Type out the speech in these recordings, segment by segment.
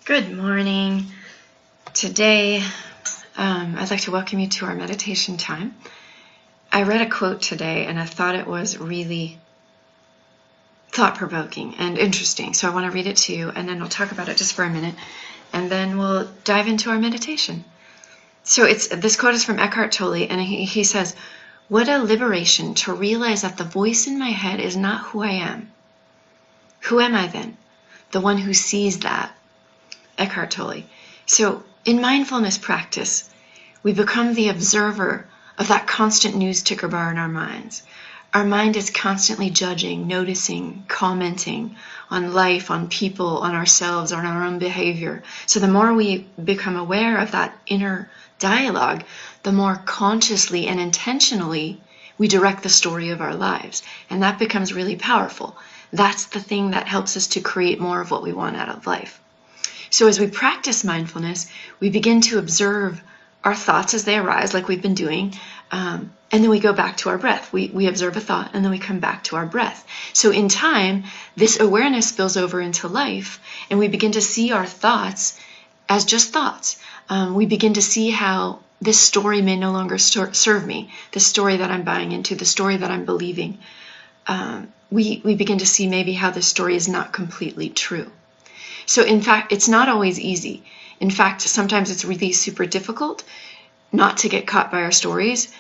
Good morning. Today, I'd like to welcome you to our meditation time. I read a quote today and I thought it was really thought-provoking and interesting. So I want to read it to you and then we'll talk about it just for a minute and then we'll dive into our meditation. So this quote is from Eckhart Tolle and he says, "What a liberation to realize that the voice in my head is not who I am. Who am I then? The one who sees that." Eckhart Tolle. So in mindfulness practice, we become the observer of that constant news ticker bar in our minds. Our mind is constantly judging, noticing, commenting on life, on people, on ourselves, on our own behavior. So the more we become aware of that inner dialogue, the more consciously and intentionally we direct the story of our lives. And that becomes really powerful. That's the thing that helps us to create more of what we want out of life. So as we practice mindfulness, we begin to observe our thoughts as they arise, like we've been doing, and then we go back to our breath. We observe a thought, and then we come back to our breath. So in time, this awareness spills over into life, and we begin to see our thoughts as just thoughts. We begin to see how this story may no longer serve me, the story that I'm buying into, the story that I'm believing. We begin to see maybe how this story is not completely true. So in fact, it's not always easy. In fact, sometimes it's really super difficult not to get caught by our stories.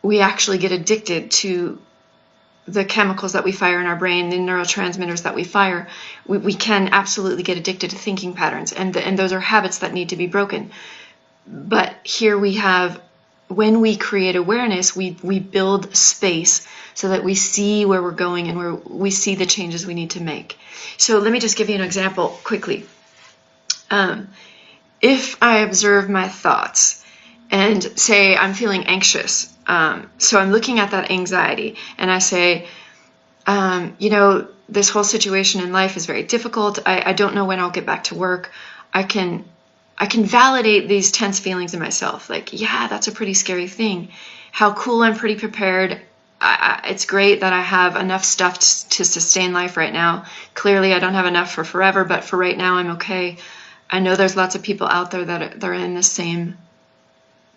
We actually get addicted to the chemicals that we fire in our brain, the neurotransmitters that we fire. We can absolutely get addicted to thinking patterns, and those are habits that need to be broken. But here we have, when we create awareness, we build space so that we see where we're going and we see the changes we need to make. So let me just give you an example quickly. If I observe my thoughts and say I'm feeling anxious, so I'm looking at that anxiety and I say, this whole situation in life is very difficult. I don't know when I'll get back to work. I can validate these tense feelings in myself. Like, yeah, that's a pretty scary thing. How cool, I'm pretty prepared. It's great that I have enough stuff to sustain life right now. Clearly, I don't have enough for forever, but for right now, I'm okay. I know there's lots of people out there that are in the same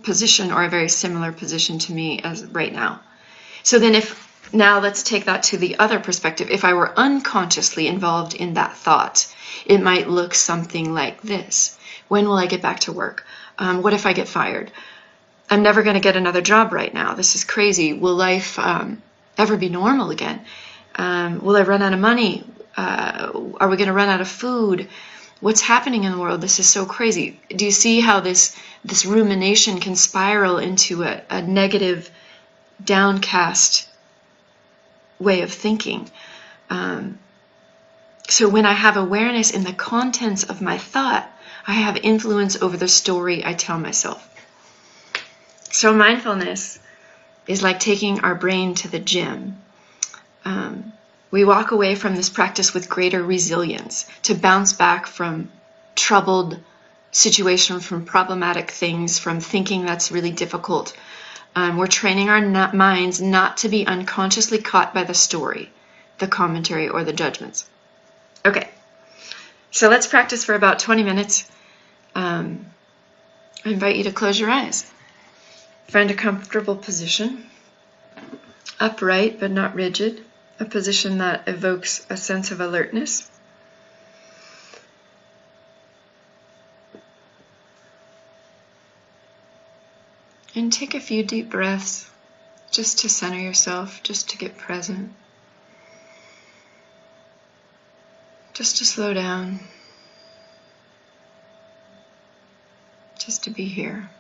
position or a very similar position to me as right now. So then now let's take that to the other perspective. If I were unconsciously involved in that thought, it might look something like this. When will I get back to work? What if I get fired? I'm never going to get another job right now. This is crazy. Will life ever be normal again? Will I run out of money? Are we going to run out of food? What's happening in the world? This is so crazy. Do you see how this rumination can spiral into a negative, downcast way of thinking? So when I have awareness in the contents of my thought, I have influence over the story I tell myself. So mindfulness is like taking our brain to the gym. We walk away from this practice with greater resilience to bounce back from troubled situations, from problematic things, from thinking that's really difficult. We're training our minds not to be unconsciously caught by the story, the commentary, or the judgments. Okay, so let's practice for about 20 minutes. I invite you to close your eyes. Find a comfortable position, upright but not rigid, a position that evokes a sense of alertness. And take a few deep breaths just to center yourself, just to get present, just to slow down, just to be here.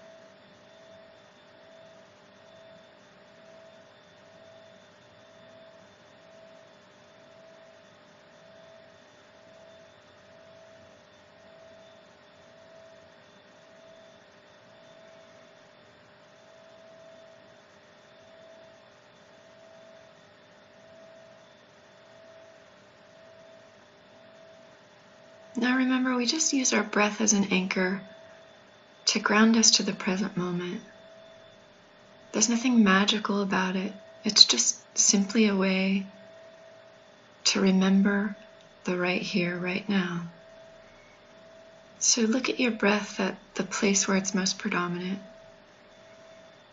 Now remember, we just use our breath as an anchor to ground us to the present moment. There's nothing magical about it. It's just simply a way to remember the right here, right now. So look at your breath at the place where it's most predominant,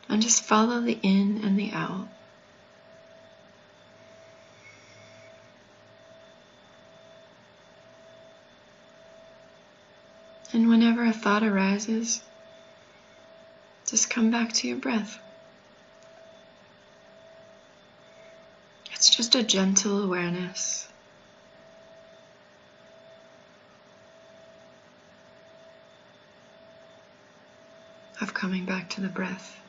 and just follow the in and the out. And whenever a thought arises, just come back to your breath. It's just a gentle awareness. Of coming back to the breath.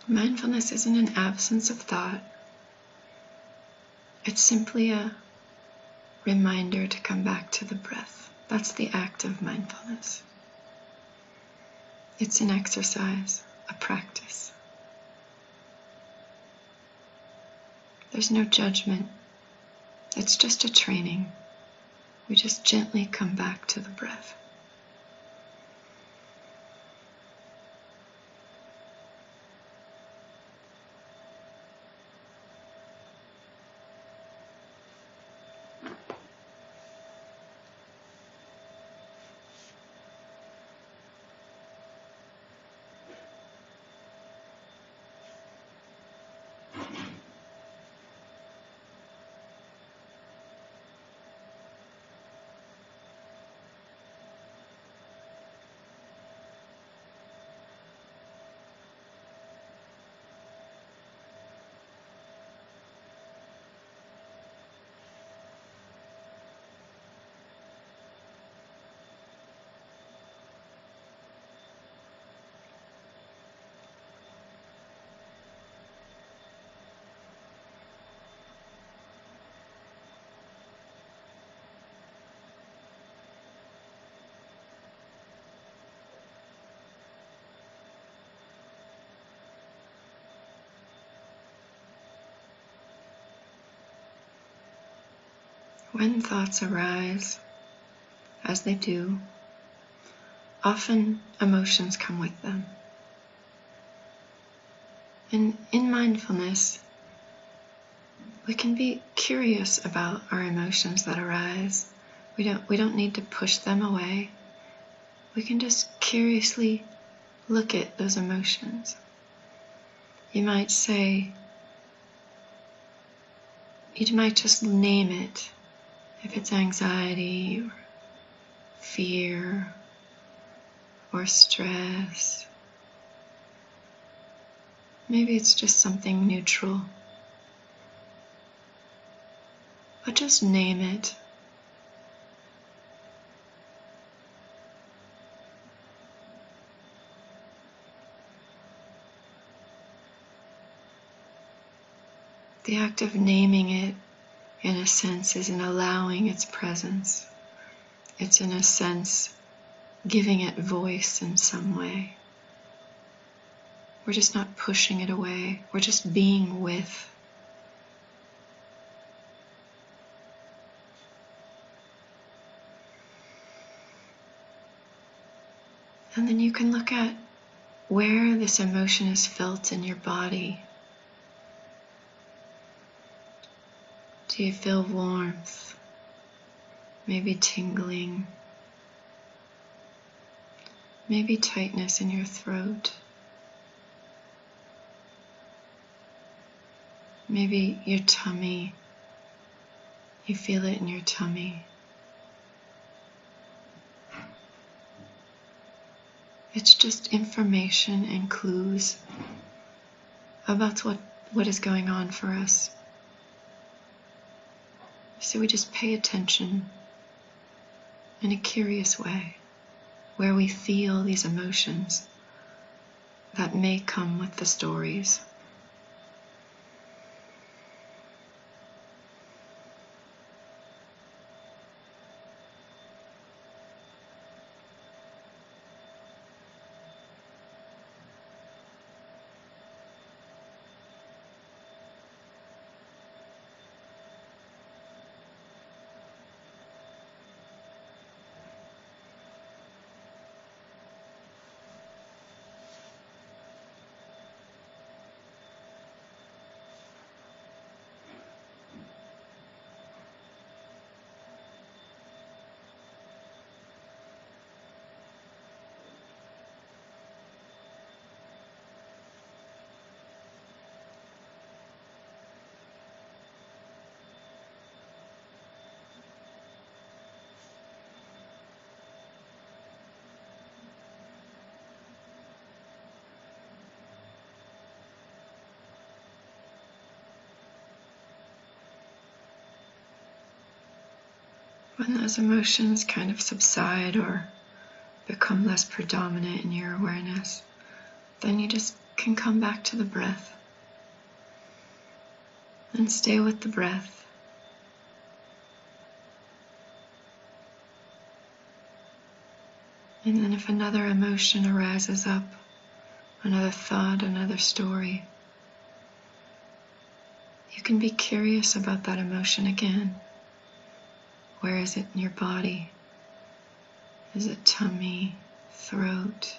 Mindfulness isn't an absence of thought. It's simply a reminder to come back to the breath. That's the act of mindfulness. It's an exercise, a practice. There's no judgment. It's just a training. We just gently come back to the breath. When thoughts arise, as they do, often emotions come with them. And in mindfulness, we can be curious about our emotions that arise. We don't need to push them away. We can just curiously look at those emotions. You might just name it. If it's anxiety or fear or stress, maybe it's just something neutral. But just name it. The act of naming it, in a sense, is in allowing its presence. It's in a sense giving it voice in some way. We're just not pushing it away. We're just being with. And then you can look at where this emotion is felt in your body. Do you feel warmth? Maybe tingling? Maybe tightness in your throat? Maybe your tummy. You feel it in your tummy. It's just information and clues about what is going on for us. So we just pay attention in a curious way, where we feel these emotions that may come with the stories. When those emotions kind of subside or become less predominant in your awareness, then you just can come back to the breath and stay with the breath. And then if another emotion arises up, another thought, another story, you can be curious about that emotion again. Where is it in your body? Is it tummy, throat?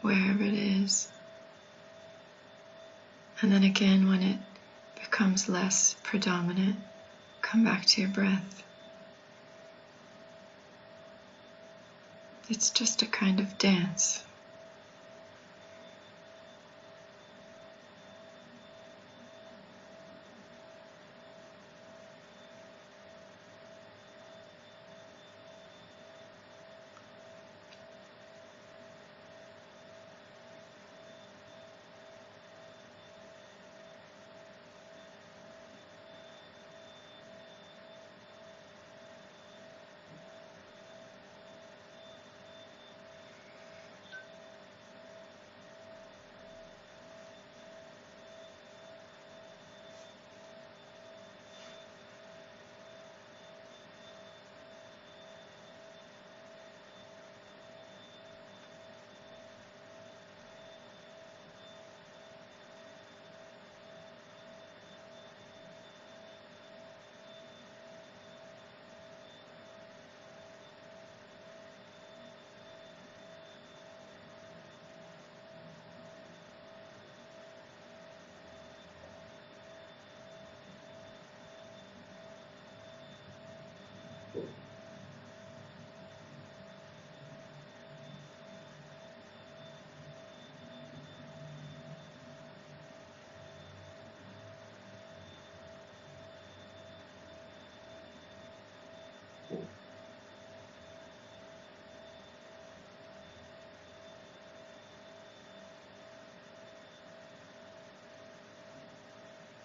Wherever it is. And then again, when it becomes less predominant, come back to your breath. It's just a kind of dance.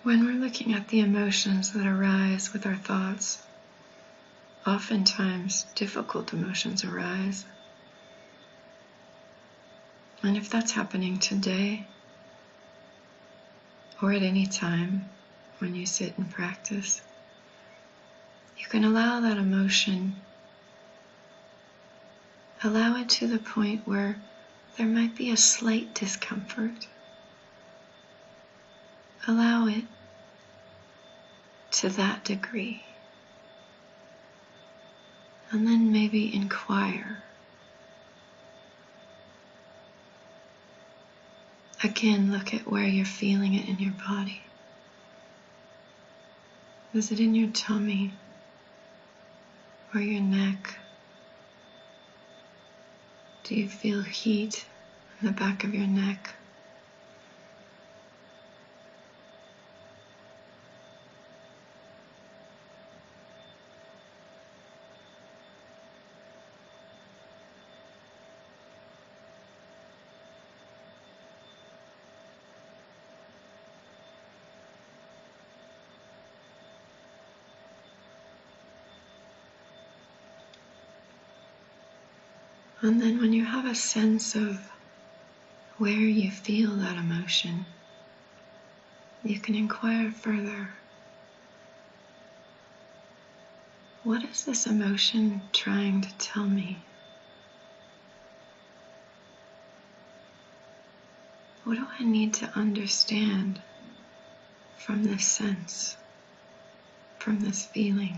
When we're looking at the emotions that arise with our thoughts, oftentimes difficult emotions arise. And if that's happening today, or at any time when you sit and practice, you can allow that emotion, allow it to the point where there might be a slight discomfort. Allow it to that degree. And then maybe inquire. Again, look at where you're feeling it in your body. Is it in your tummy or your neck? Do you feel heat in the back of your neck? And then when you have a sense of where you feel that emotion, you can inquire further. What is this emotion trying to tell me? What do I need to understand from this sense, from this feeling?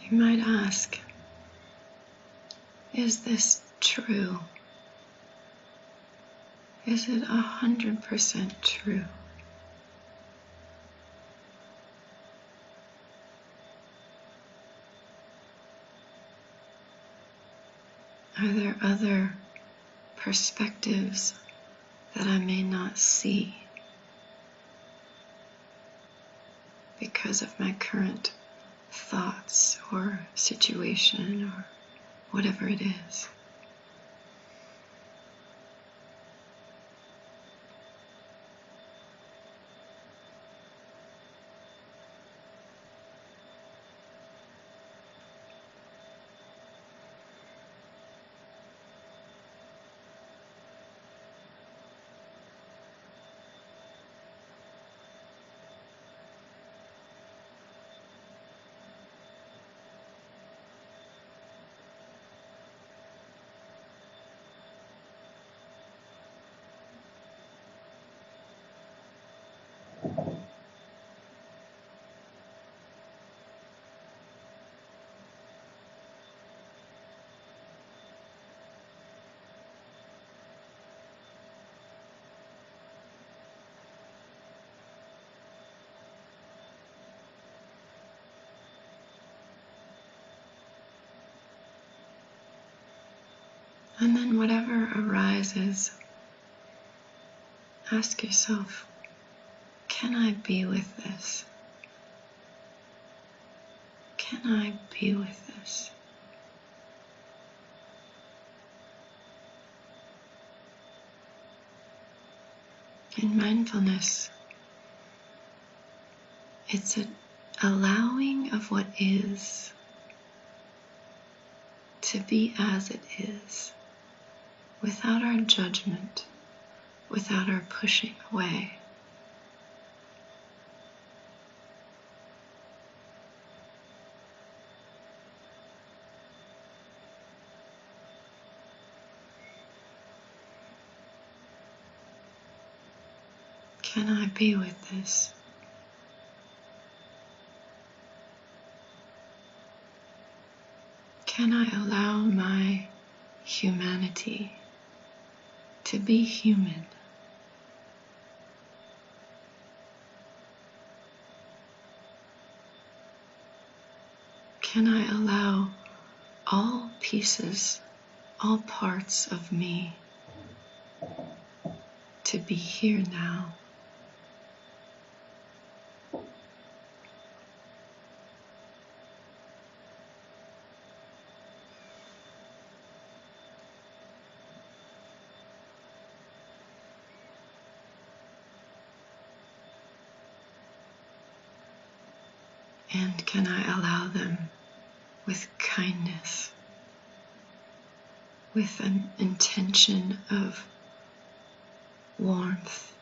You might ask, is this true? Is it 100% true? Are there other perspectives that I may not see because of my current thoughts or situation or whatever it is? And then whatever arises, ask yourself, can I be with this? Can I be with this? In mindfulness, it's an allowing of what is to be as it is, without our judgment, without our pushing away. Can I be with this? Can I allow my humanity to be human? Can I allow all pieces, all parts of me to be here now? And can I allow them with kindness, with an intention of warmth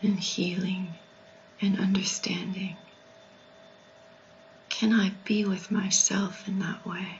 and healing and understanding? can I be with myself in that way?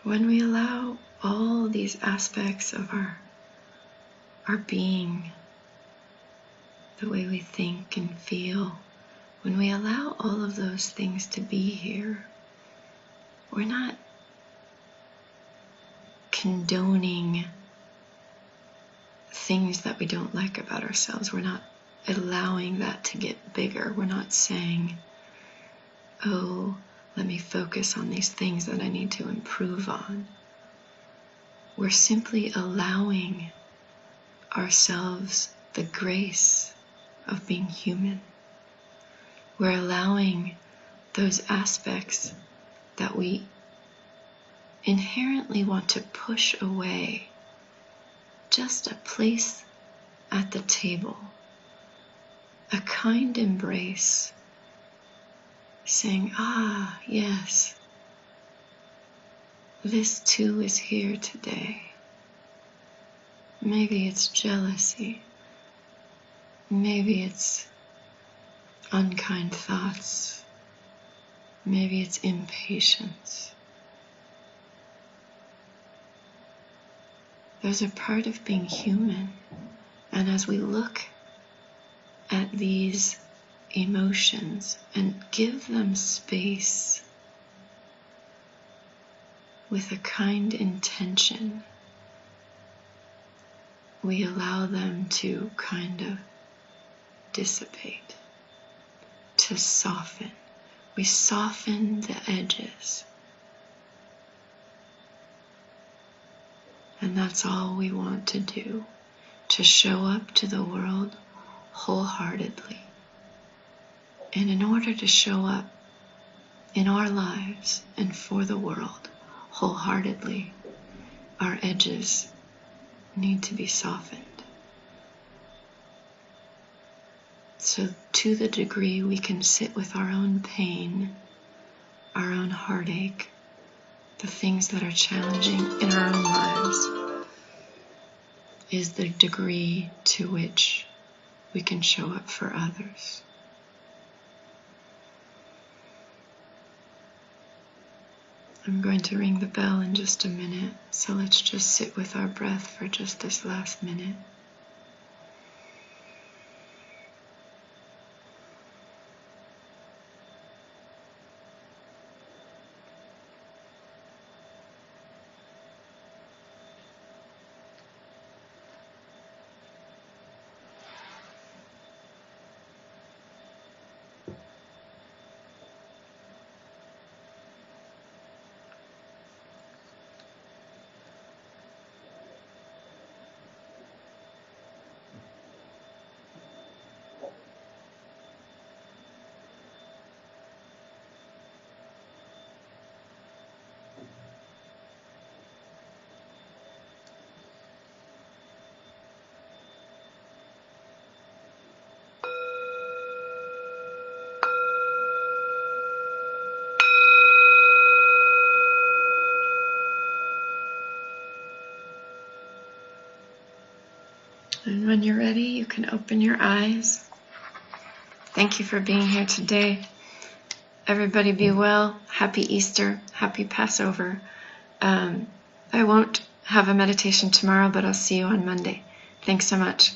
When we allow all these aspects of our being, the way we think and feel, when we allow all of those things to be here, we're not condoning things that we don't like about ourselves. We're not allowing that to get bigger. We're not saying, oh, let me focus on these things that I need to improve on. We're simply allowing ourselves the grace of being human. We're allowing those aspects that we inherently want to push away just a place at the table, a kind embrace, saying, ah, yes, this too is here today. Maybe it's jealousy. Maybe it's unkind thoughts. Maybe it's impatience. Those are part of being human. And as we look at these emotions and give them space with a kind intention, we allow them to kind of dissipate, to soften. We soften the edges. And that's all we want to do, to show up to the world wholeheartedly. And in order to show up in our lives and for the world wholeheartedly, our edges need to be softened. So to the degree we can sit with our own pain, our own heartache, the things that are challenging in our own lives, is the degree to which we can show up for others. I'm going to ring the bell in just a minute, so let's just sit with our breath for just this last minute. when you're ready, you can open your eyes. Thank you for being here today. Everybody be well. Happy Easter. Happy Passover. I won't have a meditation tomorrow, but I'll see you on Monday. Thanks so much.